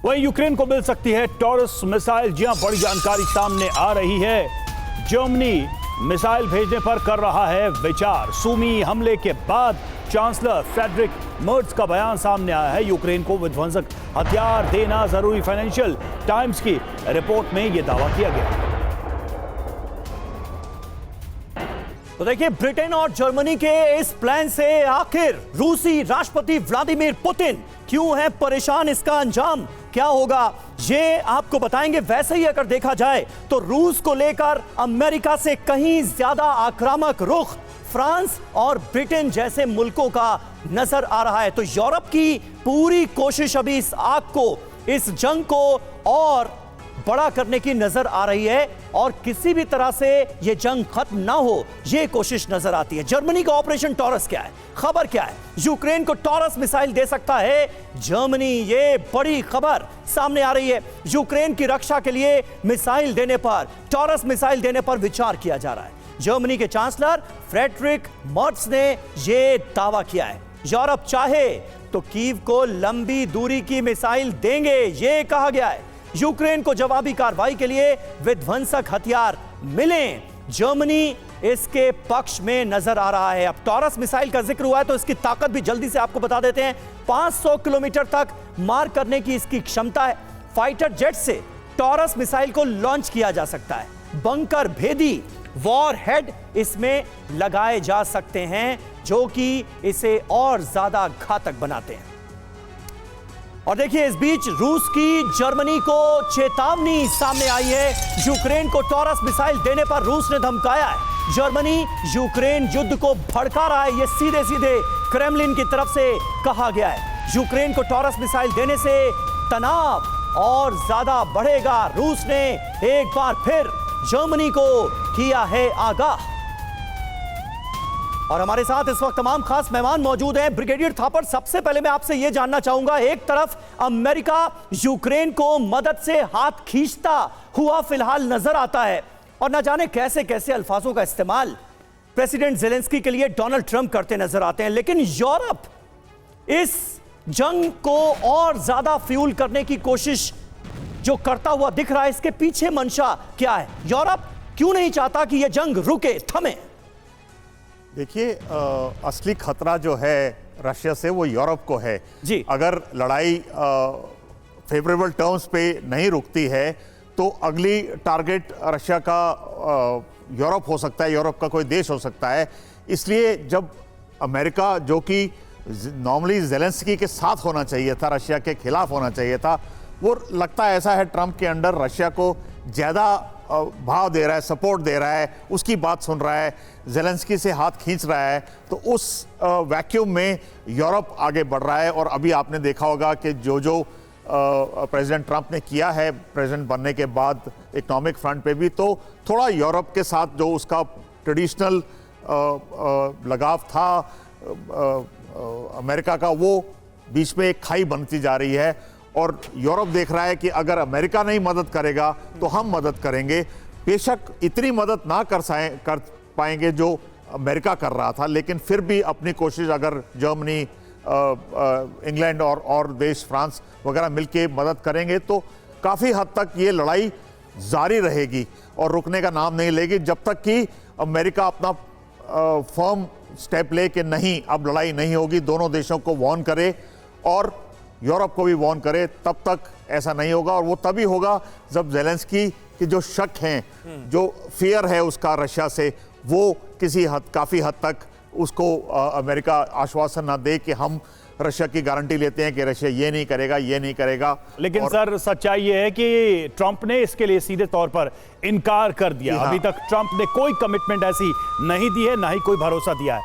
वहीं यूक्रेन को मिल सकती है टॉरस मिसाइल। जी हां, बड़ी जानकारी सामने आ रही है। जर्मनी मिसाइल भेजने पर कर रहा है विचार। सूमी हमले के बाद चांसलर फ्रेडरिक मर्ज का बयान सामने आया है। यूक्रेन को विध्वंसक हथियार देना जरूरी। फाइनेंशियल टाइम्स की रिपोर्ट में यह दावा किया गया। तो देखिए, ब्रिटेन और जर्मनी के इस प्लान से आखिर रूसी राष्ट्रपति व्लादिमीर पुतिन क्यों है परेशान, इसका अंजाम क्या होगा ये आपको बताएंगे। वैसे ही अगर देखा जाए तो रूस को लेकर अमेरिका से कहीं ज्यादा आक्रामक रुख फ्रांस और ब्रिटेन जैसे मुल्कों का नजर आ रहा है। तो यूरोप की पूरी कोशिश अभी इस आग को, इस जंग को और बड़ा करने की नजर आ रही है और किसी भी तरह से यह जंग खत्म ना हो, यह कोशिश नजर आती है। जर्मनी का ऑपरेशन टॉरस क्या है, खबर क्या है? यूक्रेन को टॉरस मिसाइल दे सकता है जर्मनी, ये बड़ी खबर सामने आ रही है। यूक्रेन की रक्षा के लिए मिसाइल देने पर, टॉरस मिसाइल देने पर विचार किया जा रहा है। जर्मनी के चांसलर फ्रेडरिक मर्ज ने यह दावा किया है। यूरोप चाहे तो कीव को लंबी दूरी की मिसाइल देंगे, यह कहा गया है। यूक्रेन को जवाबी कार्रवाई के लिए विध्वंसक हथियार मिलें, जर्मनी इसके पक्ष में नजर आ रहा है। अब टॉरस मिसाइल का जिक्र हुआ है तो इसकी ताकत भी जल्दी से आपको बता देते हैं। 500 किलोमीटर तक मार करने की इसकी क्षमता है। फाइटर जेट से टॉरस मिसाइल को लॉन्च किया जा सकता है। बंकर भेदी वॉरहेड इसमें लगाए जा सकते हैं जो कि इसे और ज्यादा घातक बनाते हैं। और देखिए, इस बीच रूस की जर्मनी को चेतावनी सामने आई है। यूक्रेन को टॉरस मिसाइल देने पर रूस ने धमकाया है। जर्मनी यूक्रेन युद्ध को भड़का रहा है, यह सीधे सीधे क्रेमलिन की तरफ से कहा गया है। यूक्रेन को टॉरस मिसाइल देने से तनाव और ज्यादा बढ़ेगा। रूस ने एक बार फिर जर्मनी को किया है आगाह। और हमारे साथ इस वक्त तमाम खास मेहमान मौजूद हैं। ब्रिगेडियर थापर, सबसे पहले मैं आपसे यह जानना चाहूंगा, एक तरफ अमेरिका यूक्रेन को मदद से हाथ खींचता हुआ फिलहाल नजर आता है और न जाने कैसे कैसे अल्फाजों का इस्तेमाल प्रेसिडेंट ज़ेलेंस्की के लिए डोनाल्ड ट्रंप करते नजर आते हैं, लेकिन यूरोप इस जंग को और ज्यादा फ्यूल करने की कोशिश जो करता हुआ दिख रहा है, इसके पीछे मंशा क्या है? यूरोप क्यों नहीं चाहता कि यह जंग रुके, थमे? देखिए, असली खतरा जो है रशिया से वो यूरोप को है जी। अगर लड़ाई फेवरेबल टर्म्स पे नहीं रुकती है तो अगली टारगेट रशिया का यूरोप हो सकता है, यूरोप का कोई देश हो सकता है। इसलिए जब अमेरिका, जो कि नॉर्मली ज़ेलेंस्की के साथ होना चाहिए था, रशिया के खिलाफ होना चाहिए था, वो लगता है ऐसा है ट्रंप के अंडर रशिया को ज़्यादा भाव दे रहा है, सपोर्ट दे रहा है, उसकी बात सुन रहा है, ज़ेलेंस्की से हाथ खींच रहा है। तो उस वैक्यूम में यूरोप आगे बढ़ रहा है। और अभी आपने देखा होगा कि जो प्रेसिडेंट ट्रंप ने किया है प्रेसिडेंट बनने के बाद इकोनॉमिक फ्रंट पे भी, तो थोड़ा यूरोप के साथ जो उसका ट्रेडिशनल लगाव था अमेरिका का, वो बीच में एक खाई बनती जा रही है। और यूरोप देख रहा है कि अगर अमेरिका नहीं मदद करेगा तो हम मदद करेंगे। बेशक इतनी मदद ना कर पाएंगे जो अमेरिका कर रहा था, लेकिन फिर भी अपनी कोशिश अगर जर्मनी, इंग्लैंड और देश फ्रांस वगैरह मिलके मदद करेंगे तो काफ़ी हद तक ये लड़ाई जारी रहेगी और रुकने का नाम नहीं लेगी जब तक कि अमेरिका अपना फर्म स्टेप ले कि नहीं, अब लड़ाई नहीं होगी, दोनों देशों को वार्न करे और यूरोप को भी वार्न करे। तब तक ऐसा नहीं होगा। और वो तभी होगा जब ज़ेलेंस्की के जो शक हैं, जो फियर है उसका रशिया से, वो काफ़ी हद तक उसको अमेरिका आश्वासन ना दे कि हम रशिया की गारंटी लेते हैं कि रशिया ये नहीं करेगा, ये नहीं करेगा। लेकिन सर, सच्चाई ये है कि ट्रंप ने इसके लिए सीधे तौर पर इनकार कर दिया। अभी तक ट्रंप ने कोई कमिटमेंट ऐसी नहीं दी है, ना ही कोई भरोसा दिया है।